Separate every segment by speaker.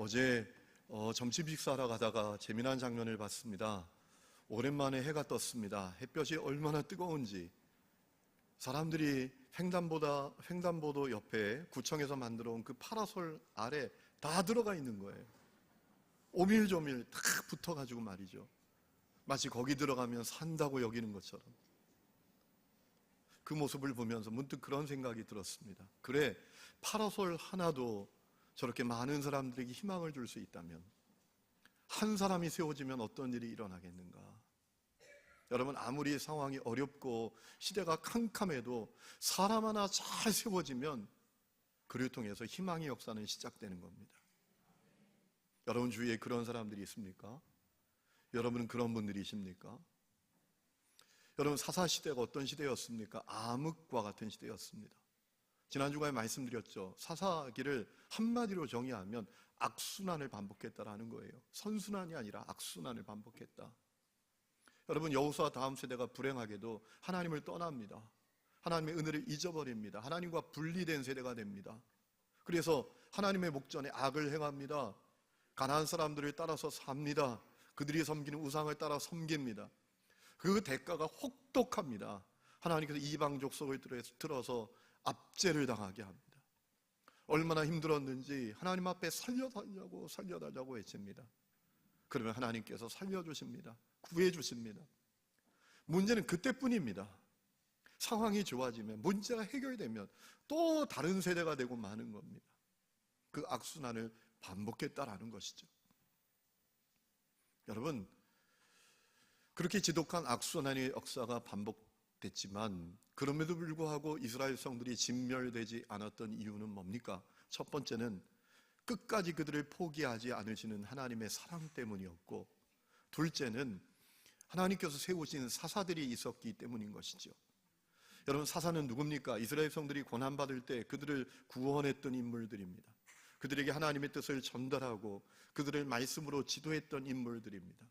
Speaker 1: 어제 점심 식사하러 가다가 재미난 장면을 봤습니다. 오랜만에 해가 떴습니다. 햇볕이 얼마나 뜨거운지 사람들이 횡단보도 옆에 구청에서 만들어 온 그 파라솔 아래 다 들어가 있는 거예요. 오밀조밀 딱 붙어가지고 말이죠. 마치 거기 들어가면 산다고 여기는 것처럼. 그 모습을 보면서 문득 그런 생각이 들었습니다. 그래, 파라솔 하나도 저렇게 많은 사람들에게 희망을 줄 수 있다면 한 사람이 세워지면 어떤 일이 일어나겠는가. 여러분, 아무리 상황이 어렵고 시대가 캄캄해도 사람 하나 잘 세워지면 그를 통해서 희망의 역사는 시작되는 겁니다. 여러분 주위에 그런 사람들이 있습니까? 여러분은 그런 분들이십니까? 여러분, 사사시대가 어떤 시대였습니까? 암흑과 같은 시대였습니다. 지난 주간에 말씀드렸죠. 사사기를 한마디로 정의하면 악순환을 반복했다라는 거예요. 선순환이 아니라 악순환을 반복했다. 여러분, 여호수아 다음 세대가 불행하게도 하나님을 떠납니다. 하나님의 은혜를 잊어버립니다. 하나님과 분리된 세대가 됩니다. 그래서 하나님의 목전에 악을 행합니다. 가나안 사람들을 따라서 삽니다. 그들이 섬기는 우상을 따라 섬깁니다. 그 대가가 혹독합니다. 하나님께서 이방 족속을 들어서 압제를 당하게 합니다. 얼마나 힘들었는지 하나님 앞에 살려달라고 외칩니다. 그러면 하나님께서 살려주십니다. 구해주십니다. 문제는 그때뿐입니다. 상황이 좋아지면, 문제가 해결되면 또 다른 세대가 되고 마는 겁니다. 그 악순환을 반복했다라는 것이죠. 여러분, 그렇게 지독한 악순환의 역사가 반복됐지만 그럼에도 불구하고 이스라엘 성들이 진멸되지 않았던 이유는 뭡니까? 첫 번째는 끝까지 그들을 포기하지 않으시는 하나님의 사랑 때문이었고, 둘째는 하나님께서 세우신 사사들이 있었기 때문인 것이죠. 여러분, 사사는 누굽니까? 이스라엘 성들이 고난받을 때 그들을 구원했던 인물들입니다. 그들에게 하나님의 뜻을 전달하고 그들을 말씀으로 지도했던 인물들입니다.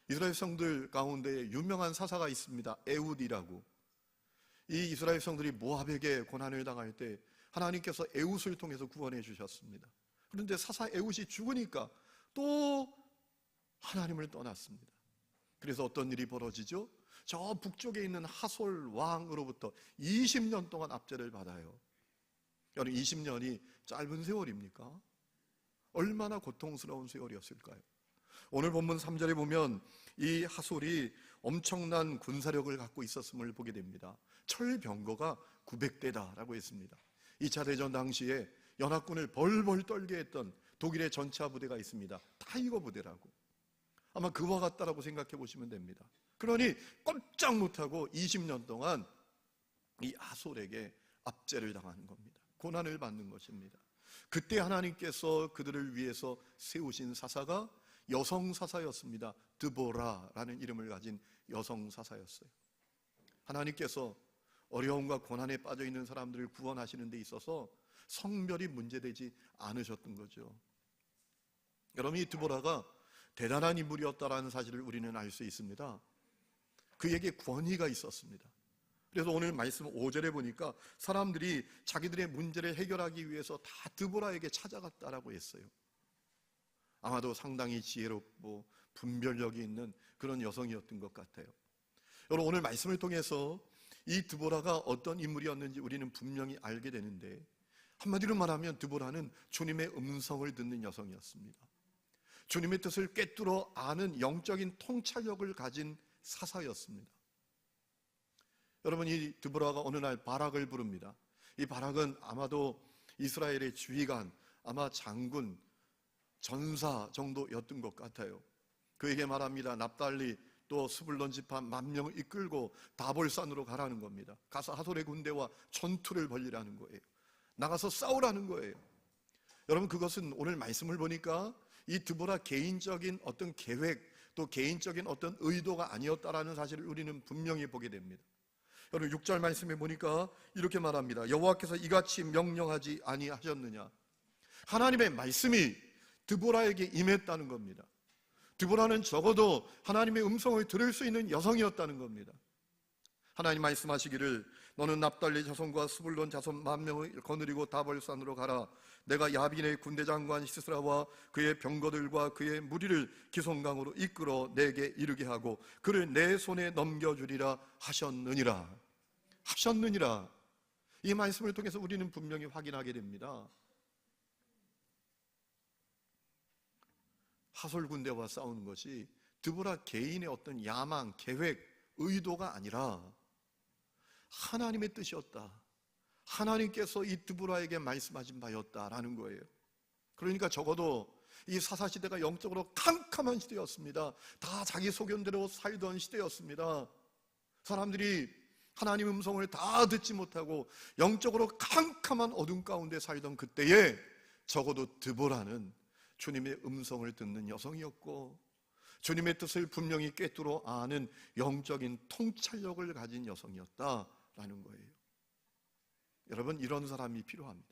Speaker 1: 이스라엘 성들 가운데 유명한 사사가 있습니다. 에훗이라고. 이 이스라엘 성들이 모압에게 고난을 당할 때 하나님께서 에훗을 통해서 구원해 주셨습니다. 그런데 사사 에훗이 죽으니까 또 하나님을 떠났습니다. 그래서 어떤 일이 벌어지죠? 저 북쪽에 있는 하솔 왕으로부터 20년 동안 압제를 받아요. 여러분, 20년이 짧은 세월입니까? 얼마나 고통스러운 세월이었을까요? 오늘 본문 3절에 보면 이 하솔이 엄청난 군사력을 갖고 있었음을 보게 됩니다. 철병거가 900대다라고 했습니다. 2차 대전 당시에 연합군을 벌벌 떨게 했던 독일의 전차 부대가 있습니다. 타이거 부대라고. 아마 그와 같다라고 생각해 보시면 됩니다. 그러니 꼼짝 못하고 20년 동안 이 하솔에게 압제를 당하는 겁니다. 고난을 받는 것입니다. 그때 하나님께서 그들을 위해서 세우신 사사가 여성 사사였습니다. 드보라라는 이름을 가진 여성 사사였어요. 하나님께서 어려움과 고난에 빠져 있는 사람들을 구원하시는 데 있어서 성별이 문제되지 않으셨던 거죠. 여러분, 이 드보라가 대단한 인물이었다라는 사실을 우리는 알 수 있습니다. 그에게 권위가 있었습니다. 그래서 오늘 말씀 5절에 보니까 사람들이 자기들의 문제를 해결하기 위해서 다 드보라에게 찾아갔다라고 했어요. 아마도 상당히 지혜롭고 분별력이 있는 그런 여성이었던 것 같아요. 여러분, 오늘 말씀을 통해서 이 드보라가 어떤 인물이었는지 우리는 분명히 알게 되는데, 한마디로 말하면 드보라는 주님의 음성을 듣는 여성이었습니다. 주님의 뜻을 꿰뚫어 아는 영적인 통찰력을 가진 사사였습니다. 여러분, 이 드보라가 어느 날 바락을 부릅니다. 이 바락은 아마도 이스라엘의 지휘관, 아마 장군, 전사 정도였던 것 같아요. 그에게 말합니다. 납달리 또 스불론 지파 10,000명을 이끌고 다볼산으로 가라는 겁니다. 가서 하솔의 군대와 전투를 벌이라는 거예요. 나가서 싸우라는 거예요. 여러분, 그것은 오늘 말씀을 보니까 이 드보라 개인적인 어떤 계획, 또 개인적인 어떤 의도가 아니었다라는 사실을 우리는 분명히 보게 됩니다. 여러분, 6절 말씀에 보니까 이렇게 말합니다. 여호와께서 이같이 명령하지 아니하셨느냐. 하나님의 말씀이 드보라에게 임했다는 겁니다. 드보라는 적어도 하나님의 음성을 들을 수 있는 여성이었다는 겁니다. 하나님 말씀하시기를 너는 납달리 자손과 스불론 자손 10,000명을 거느리고 다볼산으로 가라. 내가 야빈의 군대장관 시스라와 그의 병거들과 그의 무리를 기송강으로 이끌어 내게 이르게 하고 그를 내 손에 넘겨주리라 하셨느니라. 하셨느니라. 이 말씀을 통해서 우리는 분명히 확인하게 됩니다. 하솔 군대와 싸우는 것이 드보라 개인의 어떤 야망, 계획, 의도가 아니라 하나님의 뜻이었다. 하나님께서 이 드보라에게 말씀하신 바였다라는 거예요. 그러니까 적어도 이 사사시대가 영적으로 캄캄한 시대였습니다. 다 자기 소견대로 살던 시대였습니다. 사람들이 하나님 음성을 다 듣지 못하고 영적으로 캄캄한 어둠 가운데 살던 그때에 적어도 드보라는 주님의 음성을 듣는 여성이었고 주님의 뜻을 분명히 꿰뚫어 아는 영적인 통찰력을 가진 여성이었다라는 거예요. 여러분, 이런 사람이 필요합니다.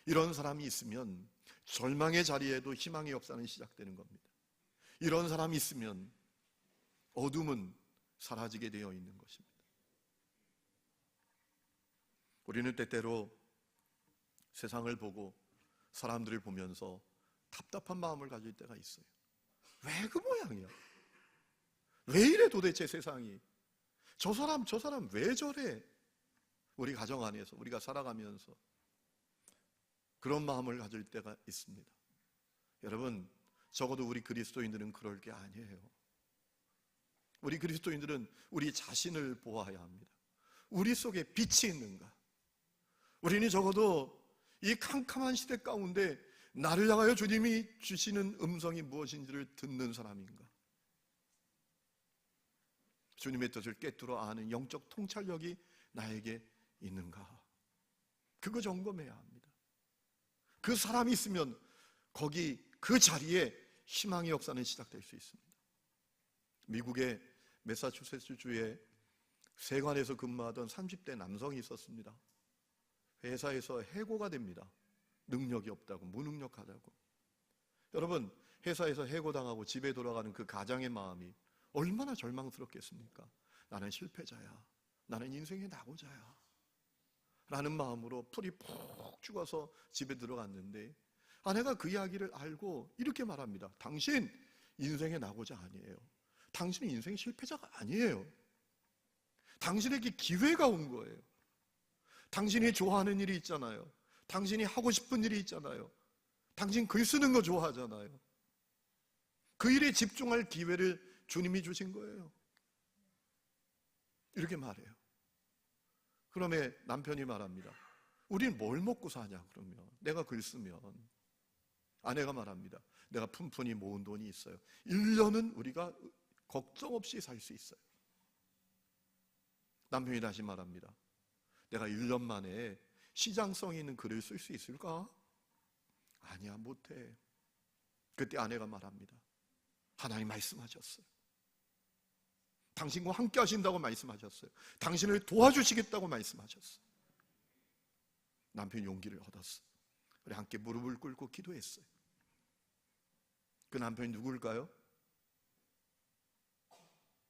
Speaker 1: 이런 사람이 있으면 절망의 자리에도 희망의 역사는 시작되는 겁니다. 이런 사람이 있으면 어둠은 사라지게 되어 있는 것입니다. 우리는 때때로 세상을 보고 사람들을 보면서 답답한 마음을 가질 때가 있어요. 왜 그 모양이야? 왜 이래 도대체 세상이? 저 사람 왜 저래? 우리 가정 안에서 우리가 살아가면서 그런 마음을 가질 때가 있습니다. 여러분, 적어도 우리 그리스도인들은 그럴 게 아니에요. 우리 그리스도인들은 우리 자신을 보아야 합니다. 우리 속에 빛이 있는가? 우리는 적어도 이 캄캄한 시대 가운데 나를 향하여 주님이 주시는 음성이 무엇인지를 듣는 사람인가? 주님의 뜻을 꿰뚫어 아는 영적 통찰력이 나에게 있는가? 그거 점검해야 합니다. 그 사람이 있으면 거기 그 자리에 희망의 역사는 시작될 수 있습니다. 미국의 매사추세츠주의 세관에서 근무하던 30대 남성이 있었습니다. 회사에서 해고가 됩니다. 능력이 없다고, 무능력하다고. 여러분, 회사에서 해고당하고 집에 돌아가는 그 가장의 마음이 얼마나 절망스럽겠습니까? 나는 실패자야. 나는 인생의 낙오자야. 라는 마음으로 풀이 푹 죽어서 집에 들어갔는데 아내가 그 이야기를 알고 이렇게 말합니다. 당신 인생의 낙오자 아니에요. 당신은 인생의 실패자가 아니에요. 당신에게 기회가 온 거예요. 당신이 좋아하는 일이 있잖아요. 당신이 하고 싶은 일이 있잖아요. 당신 글 쓰는 거 좋아하잖아요. 그 일에 집중할 기회를 주님이 주신 거예요. 이렇게 말해요. 그러면 남편이 말합니다. 우린 뭘 먹고 사냐 그러면. 내가 글 쓰면. 아내가 말합니다. 내가 푼푼히 모은 돈이 있어요. 1년은 우리가 걱정 없이 살 수 있어요. 남편이 다시 말합니다. 내가 1년 만에 시장성 있는 글을 쓸 수 있을까? 아니야, 못해. 그때 아내가 말합니다. 하나님 말씀하셨어요. 당신과 함께 하신다고 말씀하셨어요. 당신을 도와주시겠다고 말씀하셨어요. 남편이 용기를 얻었어요. 우리 함께 무릎을 꿇고 기도했어요. 그 남편이 누구일까요?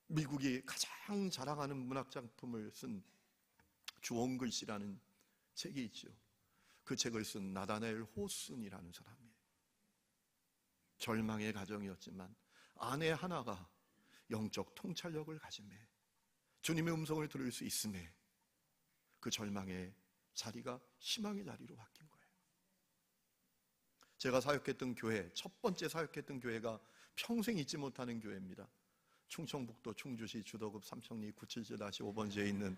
Speaker 1: 미국이 가장 자랑하는 문학작품을 쓴 주홍글 씨라는 책이 있죠. 그 책을 쓴 나다넬 호슨이라는 사람이에요. 절망의 가정이었지만 아내 하나가 영적 통찰력을 가짐에 주님의 음성을 들을 수 있음에 그 절망의 자리가 희망의 자리로 바뀐 거예요. 제가 사역했던 교회, 첫 번째 사역했던 교회가 평생 잊지 못하는 교회입니다. 충청북도 충주시 주도급 삼청리 977-5번지에 있는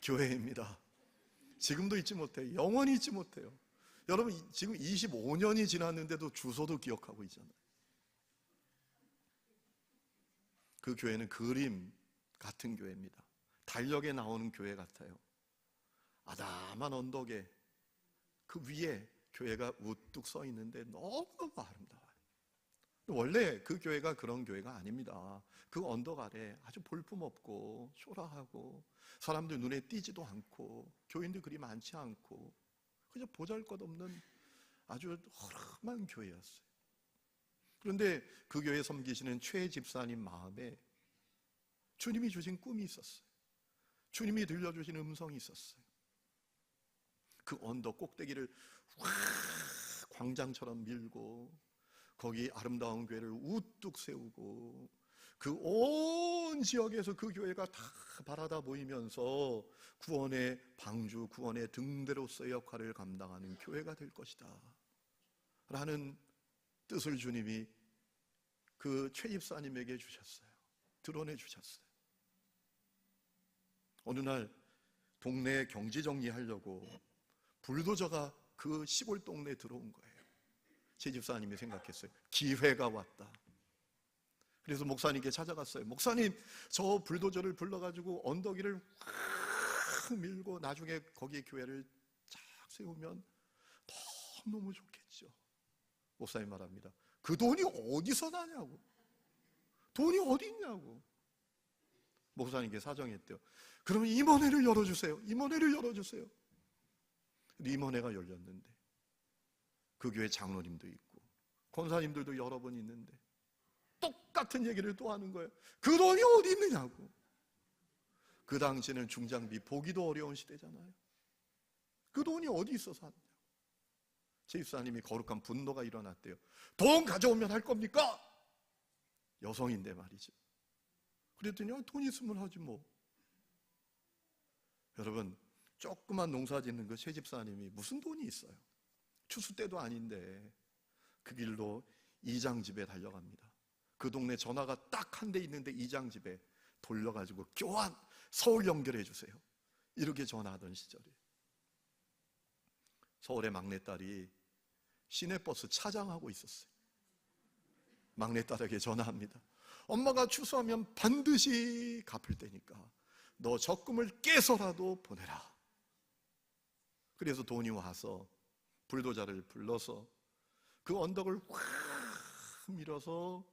Speaker 1: 교회입니다. 지금도 잊지 못해요. 영원히 잊지 못해요. 여러분, 지금 25년이 지났는데도 주소도 기억하고 있잖아요. 그 교회는 그림 같은 교회입니다. 달력에 나오는 교회 같아요. 아담한 언덕에 그 위에 교회가 우뚝 서 있는데 너무너무 아름다워요. 원래 그 교회가 그런 교회가 아닙니다. 그 언덕 아래 아주 볼품없고 초라하고 사람들 눈에 띄지도 않고 교인들 그리 많지 않고 그저 보잘것없는 아주 허름한 교회였어요. 그런데 그 교회 섬기시는 최 집사님 마음에 주님이 주신 꿈이 있었어요. 주님이 들려주신 음성이 있었어요. 그 언덕 꼭대기를 확 광장처럼 밀고 거기 아름다운 교회를 우뚝 세우고 그 온 지역에서 그 교회가 다 바라다 보이면서 구원의 방주, 구원의 등대로서의 역할을 감당하는 교회가 될 것이다 라는 뜻을 주님이 그 최 집사님에게 주셨어요. 드러내 주셨어요. 어느 날 동네 경지 정리하려고 불도저가 그 시골 동네에 들어온 거예요. 최 집사님이 생각했어요. 기회가 왔다. 그래서 목사님께 찾아갔어요. 목사님, 저 불도저를 불러가지고 언덕 위를 확 밀고 나중에 거기에 교회를 쫙 세우면 너무 좋겠죠. 목사님 말합니다. 그 돈이 어디서 나냐고. 돈이 어디 있냐고. 목사님께 사정했대요. 그러면 임원회를 열어주세요. 임원회를 열어주세요. 임원회가 열렸는데 그 교회 장로님도 있고 권사님들도 여러 분 있는데 똑같은 얘기를 또 하는 거예요. 그 돈이 어디 있느냐고. 그 당시에는 중장비 보기도 어려운 시대잖아요. 그 돈이 어디 있어서 하느냐고. 제 집사님이 거룩한 분노가 일어났대요. 돈 가져오면 할 겁니까? 여성인데 말이죠. 그랬더니 돈 있으면 하지 뭐. 여러분, 조그만 농사 짓는 그 새 집사님이 무슨 돈이 있어요? 추수 때도 아닌데 그 길로 이장집에 달려갑니다. 그 동네 전화가 딱 한 대 있는데 이장집에 돌려가지고 교환, 서울 연결해 주세요. 이렇게 전화하던 시절이에요. 서울의 막내딸이 시내버스 차장하고 있었어요. 막내딸에게 전화합니다. 엄마가 추수하면 반드시 갚을 테니까 너 적금을 깨서라도 보내라. 그래서 돈이 와서 불도저를 불러서 그 언덕을 확 밀어서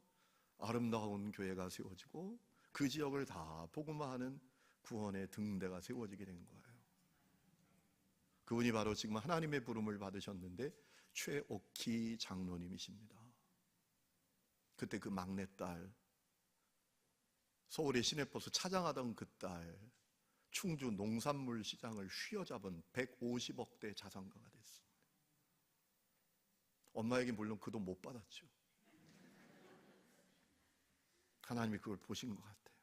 Speaker 1: 아름다운 교회가 세워지고 그 지역을 다 복음화하는 구원의 등대가 세워지게 된 거예요. 그분이 바로 지금 하나님의 부름을 받으셨는데 최옥희 장로님이십니다. 그때 그 막내딸, 서울의 시내버스 차장하던 그 딸, 충주 농산물 시장을 휘어잡은 150억대 자산가가 됐습니다. 엄마에게 물론 그 돈 못 받았죠. 하나님이 그걸 보신 것 같아요.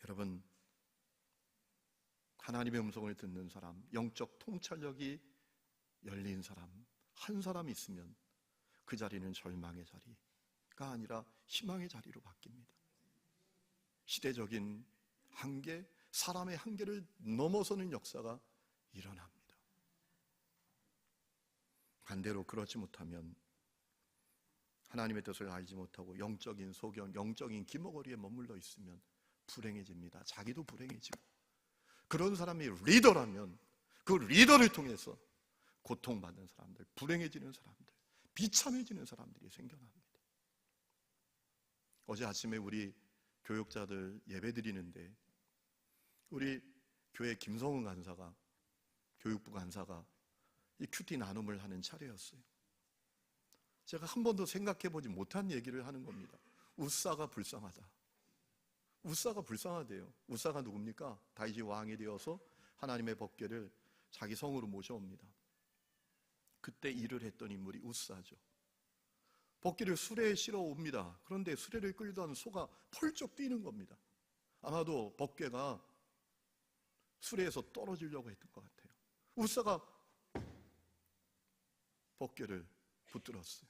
Speaker 1: 여러분, 하나님의 음성을 듣는 사람, 영적 통찰력이 열린 사람, 한 사람 있으면 그 자리는 절망의 자리가 아니라 희망의 자리로 바뀝니다. 시대적인 한계, 사람의 한계를 넘어서는 역사가 일어납니다. 반대로 그렇지 못하면 하나님의 뜻을 알지 못하고 영적인 소경, 영적인 기머거리에 머물러 있으면 불행해집니다. 자기도 불행해지고. 그런 사람이 리더라면 그 리더를 통해서 고통받는 사람들, 불행해지는 사람들, 비참해지는 사람들이 생겨납니다. 어제 아침에 우리 교육자들 예배 드리는데 우리 교회 김성은 간사가, 교육부 간사가 이 큐티 나눔을 하는 차례였어요. 제가 한 번도 생각해보지 못한 얘기를 하는 겁니다. 우사가 불쌍하다. 우사가 불쌍하대요. 우사가 누굽니까? 다윗이 왕이 되어서 하나님의 법궤를 자기 성으로 모셔옵니다. 그때 일을 했던 인물이 우사죠. 법궤를 수레에 실어 옵니다. 그런데 수레를 끌던 소가 펄쩍 뛰는 겁니다. 아마도 법궤가 수레에서 떨어지려고 했던 것 같아요. 우사가 법궤를 붙들었어요.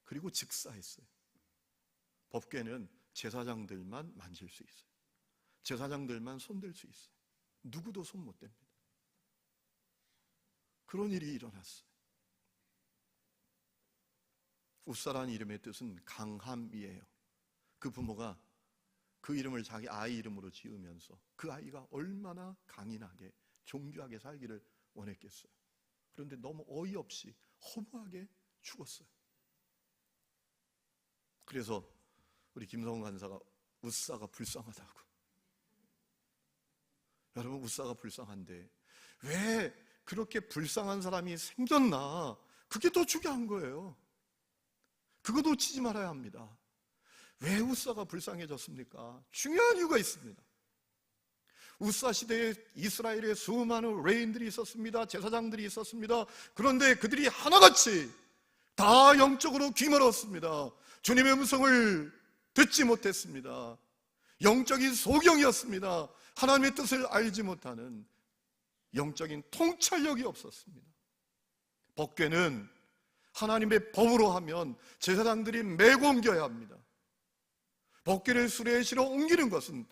Speaker 1: 그리고 즉사했어요. 법궤는 제사장들만 만질 수 있어요. 제사장들만 손댈 수 있어요. 누구도 손 못 댑니다. 그런 일이 일어났어요. 우사라는 이름의 뜻은 강함이에요. 그 부모가 그 이름을 자기 아이 이름으로 지으면서 그 아이가 얼마나 강인하게 존귀하게 살기를 원했겠어요. 그런데 너무 어이없이 허무하게 죽었어요. 그래서 우리 김성훈 간사가 우사가 불쌍하다고. 여러분, 우사가 불쌍한데 왜 그렇게 불쌍한 사람이 생겼나? 그게 더 중요한 거예요. 그거 놓치지 말아야 합니다. 왜 우사가 불쌍해졌습니까? 중요한 이유가 있습니다. 우사 시대에 이스라엘에 수많은 레인들이 있었습니다. 제사장들이 있었습니다. 그런데 그들이 하나같이 다 영적으로 귀멀었습니다. 주님의 음성을 듣지 못했습니다. 영적인 소경이었습니다. 하나님의 뜻을 알지 못하는 영적인 통찰력이 없었습니다. 법궤는 하나님의 법으로 하면 제사장들이 메고 옮겨야 합니다. 법궤를 수레에 실어 옮기는 것은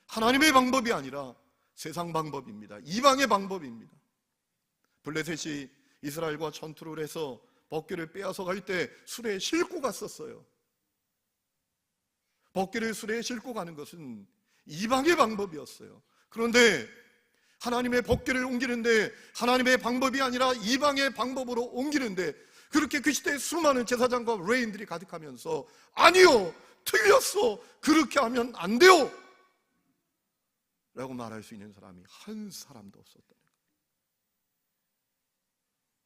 Speaker 1: 하나님의 방법이 아니라 세상 방법입니다. 이방의 방법입니다. 블레셋이 이스라엘과 전투를 해서 법궤를 빼앗아 갈 때 수레에 싣고 갔었어요. 법궤를 수레에 싣고 가는 것은 이방의 방법이었어요. 그런데 하나님의 법궤를 옮기는데 하나님의 방법이 아니라 이방의 방법으로 옮기는데, 그렇게 그 시대에 수많은 제사장과 레인들이 가득하면서 아니요, 틀렸어, 그렇게 하면 안 돼요 라고 말할 수 있는 사람이 한 사람도 없었다는 거예요.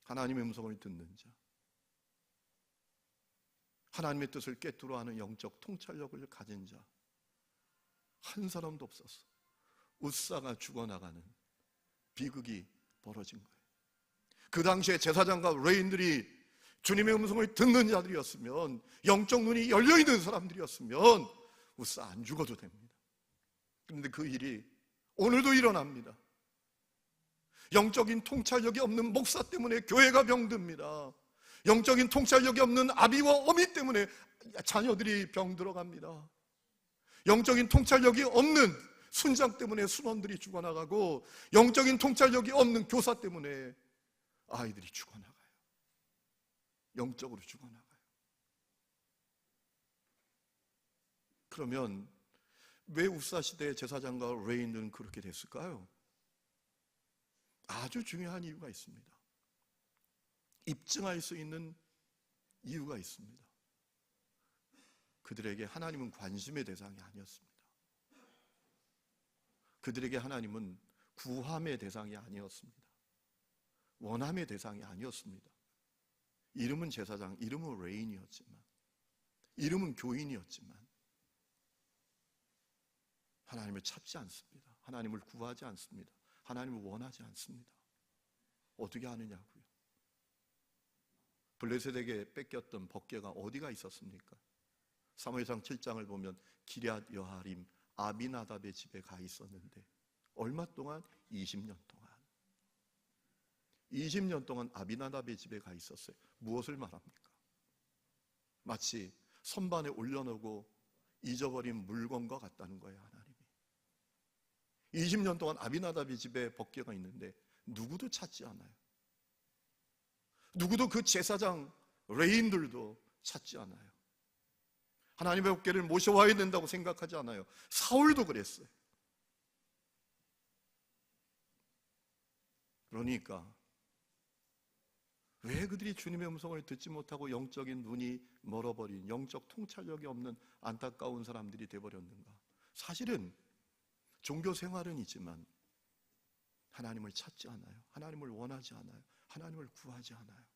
Speaker 1: 하나님의 음성을 듣는 자, 하나님의 뜻을 꿰뚫어 하는 영적 통찰력을 가진 자 한 사람도 없었어. 웃사가 죽어나가는 비극이 벌어진 거예요. 그 당시에 제사장과 레인들이 주님의 음성을 듣는 자들이었으면, 영적 눈이 열려있는 사람들이었으면 웃사 안 죽어도 됩니다. 그런데 그 일이 오늘도 일어납니다. 영적인 통찰력이 없는 목사 때문에 교회가 병듭니다. 영적인 통찰력이 없는 아비와 어미 때문에 자녀들이 병들어갑니다. 영적인 통찰력이 없는 순장 때문에 순원들이 죽어나가고, 영적인 통찰력이 없는 교사 때문에 아이들이 죽어나가요. 영적으로 죽어나가요. 그러면 왜 우사시대의 제사장과 레인들은 그렇게 됐을까요? 아주 중요한 이유가 있습니다. 입증할 수 있는 이유가 있습니다. 그들에게 하나님은 관심의 대상이 아니었습니다. 그들에게 하나님은 구함의 대상이 아니었습니다. 원함의 대상이 아니었습니다. 이름은 제사장, 이름은 레인이었지만, 이름은 교인이었지만 하나님을 찾지 않습니다. 하나님을 구하지 않습니다. 하나님을 원하지 않습니다. 어떻게 하느냐고요? 블레셋에게 뺏겼던 법궤가 어디가 있었습니까? 사무엘상 7장을 보면 기럇 여하림 아비나답의 집에 가 있었는데, 얼마 동안? 20년 동안. 20년 동안 아비나답의 집에 가 있었어요. 무엇을 말합니까? 마치 선반에 올려놓고 잊어버린 물건과 같다는 거예요. 하나님이 20년 동안 아비나답의 집에 법궤가 있는데 누구도 찾지 않아요. 누구도 그 제사장 레인들도 찾지 않아요. 하나님의 법궤를 모셔와야 된다고 생각하지 않아요. 사울도 그랬어요. 그러니까 왜 그들이 주님의 음성을 듣지 못하고 영적인 눈이 멀어버린, 영적 통찰력이 없는 안타까운 사람들이 되어버렸는가? 사실은 종교 생활은 있지만 하나님을 찾지 않아요. 하나님을 원하지 않아요. 하나님을 구하지 않아요.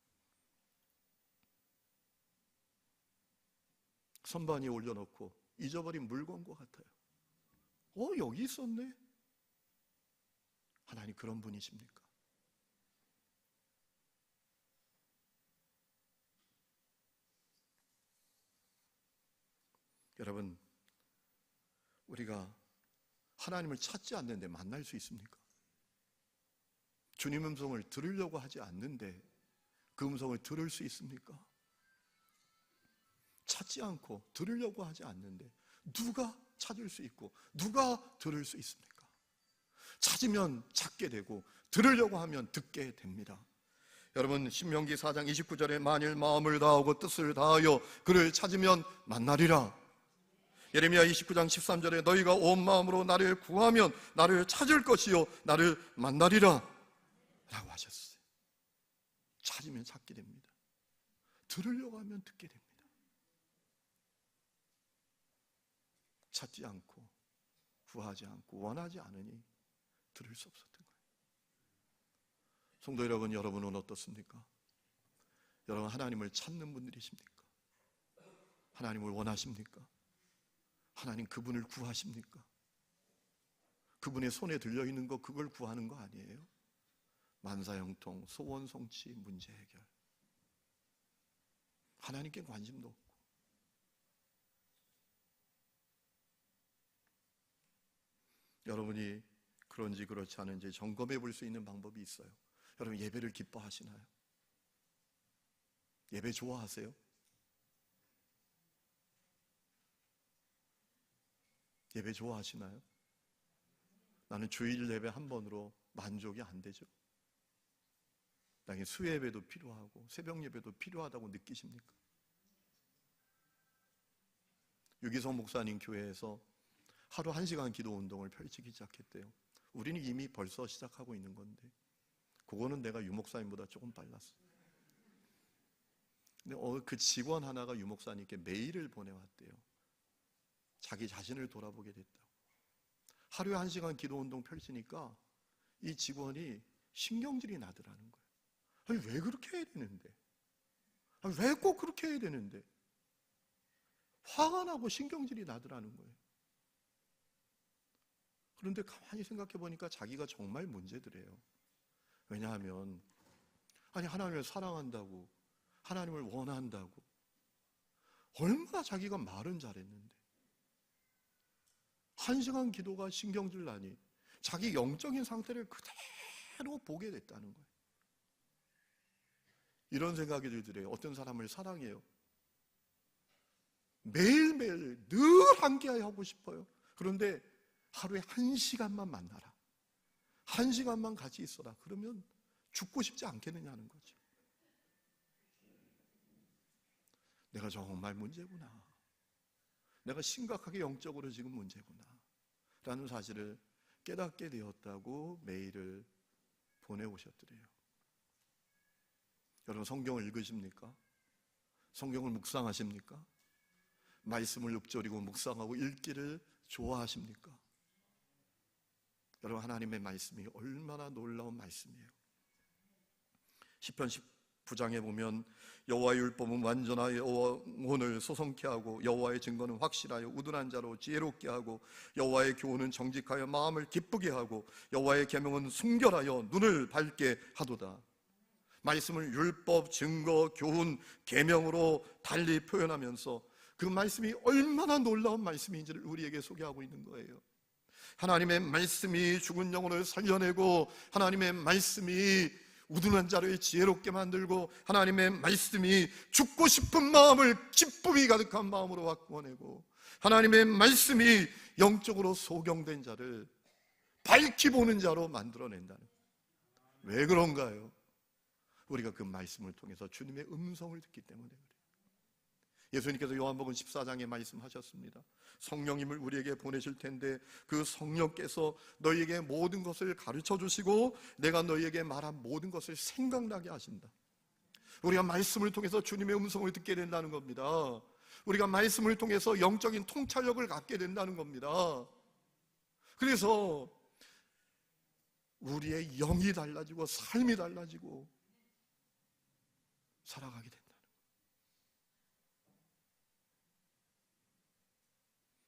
Speaker 1: 선반 위에 올려놓고 잊어버린 물건과 같아요. 여기 있었네. 하나님 그런 분이십니까? 여러분, 우리가 하나님을 찾지 않는데 만날 수 있습니까? 주님 음성을 들으려고 하지 않는데 그 음성을 들을 수 있습니까? 찾지 않고 들으려고 하지 않는데 누가 찾을 수 있고 누가 들을 수 있습니까? 찾으면 찾게 되고 들으려고 하면 듣게 됩니다. 여러분, 신명기 4장 29절에 만일 마음을 다하고 뜻을 다하여 그를 찾으면 만나리라. 예레미야 29장 13절에 너희가 온 마음으로 나를 구하면 나를 찾을 것이요 나를 만나리라 라고 하셨어요. 찾으면 찾게 됩니다. 들으려고 하면 듣게 됩니다. 찾지 않고 구하지 않고 원하지 않으니 들을 수 없었던 거예요. 성도 여러분, 여러분은 어떻습니까? 여러분 하나님을 찾는 분들이십니까? 하나님을 원하십니까? 하나님 그분을 구하십니까? 그분의 손에 들려있는 거, 그걸 구하는 거 아니에요? 만사형통, 소원 성취, 문제 해결. 하나님께 관심도 없고. 여러분이 그런지 그렇지 않은지 점검해 볼 수 있는 방법이 있어요. 여러분, 예배를 기뻐하시나요? 예배 좋아하세요? 예배 좋아하시나요? 나는 주일 예배 한 번으로 만족이 안 되죠. 나에게 수예배도 필요하고 새벽 예배도 필요하다고 느끼십니까? 유기성 목사님 교회에서 하루 1시간 기도 운동을 펼치기 시작했대요. 우리는 이미 벌써 시작하고 있는 건데, 그거는 내가 유 목사님보다 조금 빨랐어. 근데 그 직원 하나가 유 목사님께 메일을 보내왔대요. 자기 자신을 돌아보게 됐다고. 하루에 1시간 기도 운동 펼치니까 이 직원이 신경질이 나더라는 거예요. 아니, 왜 그렇게 해야 되는데? 아니, 왜 꼭 그렇게 해야 되는데? 화가 나고 신경질이 나더라는 거예요. 그런데 가만히 생각해 보니까 자기가 정말 문제들이에요. 왜냐하면 아니, 하나님을 사랑한다고, 하나님을 원한다고 얼마나 자기가 말은 잘했는데 1시간 기도가 신경질 나니 자기 영적인 상태를 그대로 보게 됐다는 거예요. 이런 생각이 들더래요. 어떤 사람을 사랑해요. 매일매일 늘 함께 하고 싶어요. 그런데 하루에 1시간만 만나라, 1시간만 같이 있어라. 그러면 죽고 싶지 않겠느냐는 거죠. 내가 정말 문제구나, 내가 심각하게 영적으로 지금 문제구나 라는 사실을 깨닫게 되었다고 메일을 보내오셨더래요. 여러분, 성경을 읽으십니까? 성경을 묵상하십니까? 말씀을 읊조리고 묵상하고 읽기를 좋아하십니까? 여러분, 하나님의 말씀이 얼마나 놀라운 말씀이에요. 시편 19장에 보면 여호와의 율법은 완전하여 영혼을 소성케 하고 여호와의 증거는 확실하여 우둔한 자로 지혜롭게 하고 여호와의 교훈은 정직하여 마음을 기쁘게 하고 여호와의 계명은 순결하여 눈을 밝게 하도다. 말씀을 율법, 증거, 교훈, 계명으로 달리 표현하면서 그 말씀이 얼마나 놀라운 말씀인지를 우리에게 소개하고 있는 거예요. 하나님의 말씀이 죽은 영혼을 살려내고, 하나님의 말씀이 우둔한 자를 지혜롭게 만들고, 하나님의 말씀이 죽고 싶은 마음을 기쁨이 가득한 마음으로 바꾸어내고, 하나님의 말씀이 영적으로 소경된 자를 밝히 보는 자로 만들어낸다는. 왜 그런가요? 우리가 그 말씀을 통해서 주님의 음성을 듣기 때문에 그래요. 예수님께서 요한복음 14장에 말씀하셨습니다. 성령님을 우리에게 보내실 텐데 그 성령께서 너희에게 모든 것을 가르쳐 주시고 내가 너희에게 말한 모든 것을 생각나게 하신다. 우리가 말씀을 통해서 주님의 음성을 듣게 된다는 겁니다. 우리가 말씀을 통해서 영적인 통찰력을 갖게 된다는 겁니다. 그래서 우리의 영이 달라지고 삶이 달라지고 살아가게 된다는 거예요.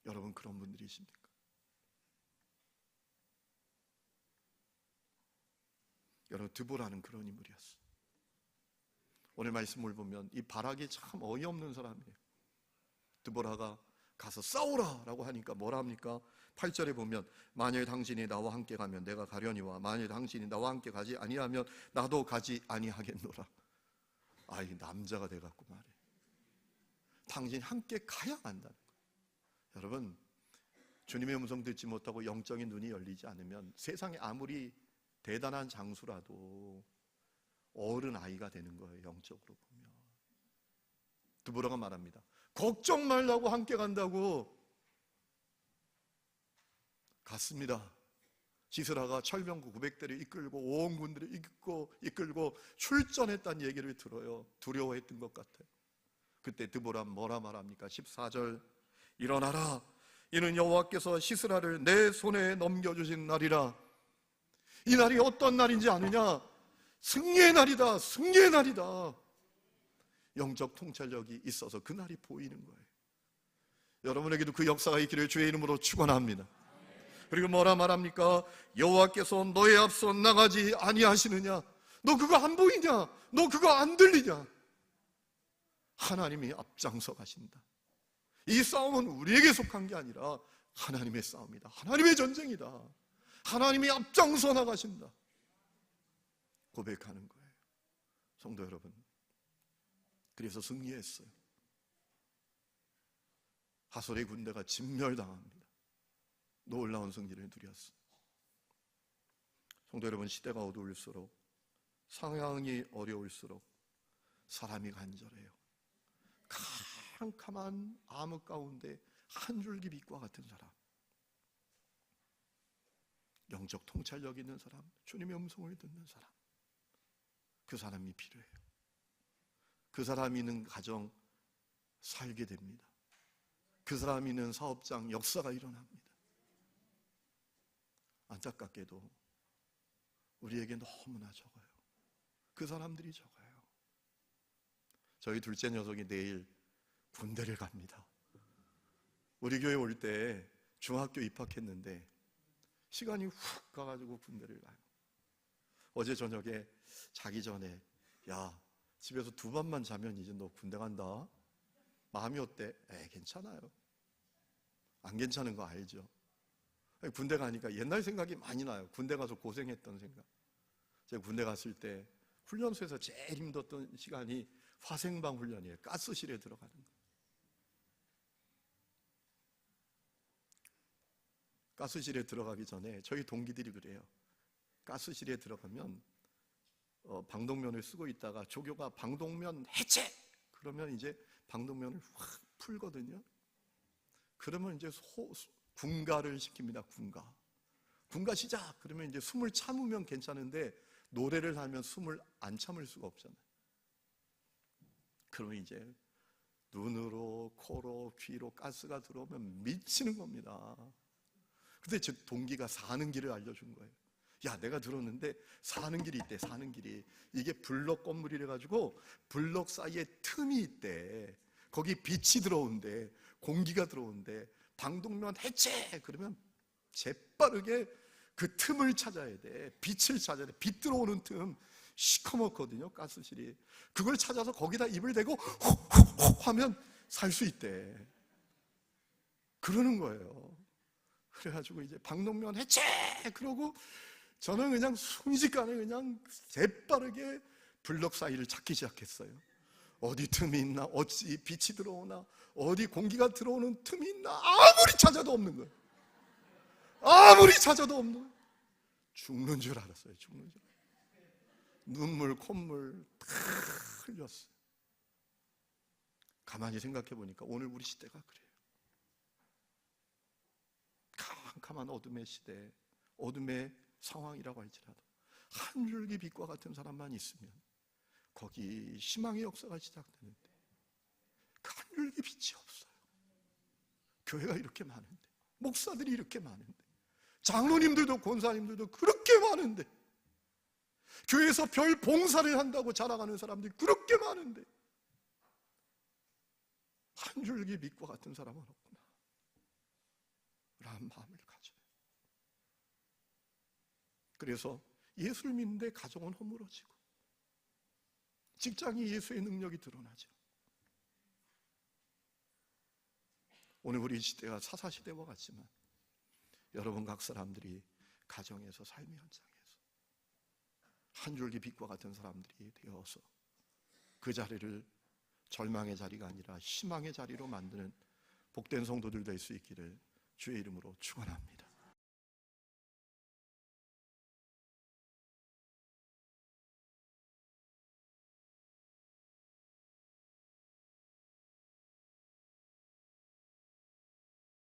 Speaker 1: 여러분, 그런 분들이십니까? 여러분, 드보라는 그런 인물이었어요. 오늘 말씀을 보면 이 바락이 참 어이없는 사람이에요. 드보라가 가서 싸우라 라고 하니까 뭐라 합니까? 8절에 보면 만일 당신이 나와 함께 가면 내가 가려니와 만일 당신이 나와 함께 가지 아니하면 나도 가지 아니하겠노라. 이 남자가 돼갖고 말해. 당신이 함께 가야 한다는 거예요. 여러분, 주님의 음성 듣지 못하고 영적인 눈이 열리지 않으면 세상에 아무리 대단한 장수라도 어른 아이가 되는 거예요. 영적으로 보면. 드보라가 말합니다. 걱정 말라고 함께 간다고. 갔습니다. 시스라가 철병구 900대를 이끌고 온 군대를 이끌고 출전했다는 얘기를 들어요. 두려워했던 것 같아요. 그때 드보라 뭐라 말합니까? 14절, 일어나라. 이는 여호와께서 시스라를 내 손에 넘겨주신 날이라. 이 날이 어떤 날인지 아느냐? 승리의 날이다. 승리의 날이다. 영적 통찰력이 있어서 그 날이 보이는 거예요. 여러분에게도 그 역사가 있기를 주의 이름으로 축원합니다. 그리고 뭐라 말합니까? 여호와께서 너의 앞서 나가지 아니하시느냐? 너 그거 안 보이냐? 너 그거 안 들리냐? 하나님이 앞장서 가신다. 이 싸움은 우리에게 속한 게 아니라 하나님의 싸움이다. 하나님의 전쟁이다. 하나님이 앞장서 나가신다. 고백하는 거예요. 성도 여러분, 그래서 승리했어요. 하솔의 군대가 진멸당합니다. 놀라운 승리를 누렸어요. 성도 여러분, 시대가 어두울수록, 상황이 어려울수록 사람이 간절해요. 캄캄한 암흑 가운데 한 줄기 빛과 같은 사람, 영적 통찰력 있는 사람, 주님의 음성을 듣는 사람, 그 사람이 필요해요. 그 사람이 있는 가정 살게 됩니다. 그 사람이 있는 사업장 역사가 일어납니다. 안타깝게도 우리에게 너무나 적어요. 그 사람들이 적어요. 저희 둘째 녀석이 내일 군대를 갑니다. 우리 교회 올 때 중학교 입학했는데 시간이 훅 가가지고 군대를 가요. 어제 저녁에 자기 전에, 야, 집에서 2밤만 자면 이제 너 군대 간다. 마음이 어때? 괜찮아요. 안 괜찮은 거 알죠? 군대 가니까 옛날 생각이 많이 나요. 군대 가서 고생했던 생각. 제가 군대 갔을 때 훈련소에서 제일 힘들었던 시간이 화생방 훈련이에요. 가스실에 들어가는 거. 가스실에 들어가기 전에 저희 동기들이 그래요. 가스실에 들어가면 방독면을 쓰고 있다가 조교가 방독면 해체! 그러면 이제 방독면을 확 풀거든요. 그러면 이제 군가를 시킵니다. 군가 시작! 그러면 이제 숨을 참으면 괜찮은데 노래를 하면 숨을 안 참을 수가 없잖아요. 그러면 이제 눈으로, 코로, 귀로 가스가 들어오면 미치는 겁니다. 근데 제 동기가 사는 길을 알려준 거예요. 야, 내가 들었는데 사는 길이 있대. 사는 길이. 이게 블럭 건물이래 가지고 블럭 사이에 틈이 있대. 거기 빛이 들어온대. 공기가 들어온대. 방독면 해체! 그러면 재빠르게 그 틈을 찾아야 돼. 빛을 찾아야 돼. 빛 들어오는 틈. 시커멓거든요, 가스실이. 그걸 찾아서 거기다 입을 대고 훅훅훅 하면 살 수 있대. 그러는 거예요. 그래가지고 이제 방독면 해체! 그러고 저는 그냥 순식간에 그냥 재빠르게 블럭 사이를 찾기 시작했어요. 어디 틈이 있나? 어찌 빛이 들어오나? 어디 공기가 들어오는 틈이 있나? 아무리 찾아도 없는 거예요. 아무리 찾아도 없는 거예요. 죽는 줄 알았어요. 죽는 줄. 눈물, 콧물 다 흘렸어요. 가만히 생각해 보니까 오늘 우리 시대가 그래요. 캄캄한 어둠의 시대, 어둠의 상황이라고 할지라도 한 줄기 빛과 같은 사람만 있으면 거기 희망의 역사가 시작되는데 그 한 줄기 빛이 없어요. 교회가 이렇게 많은데, 목사들이 이렇게 많은데, 장로님들도 권사님들도 그렇게 많은데, 교회에서 별 봉사를 한다고 자랑하는 사람들이 그렇게 많은데 한 줄기 빛과 같은 사람은 없구나 라는 마음을 가져요. 그래서 예수를 믿는데 가정은 허물어지고 직장이 예수의 능력이 드러나죠. 오늘 우리 시대가 사사시대와 같지만 여러분 각 사람들이 가정에서 삶의 현장에서 한 줄기 빛과 같은 사람들이 되어서 그 자리를 절망의 자리가 아니라 희망의 자리로 만드는 복된 성도들 될 수 있기를 주의 이름으로 축원합니다.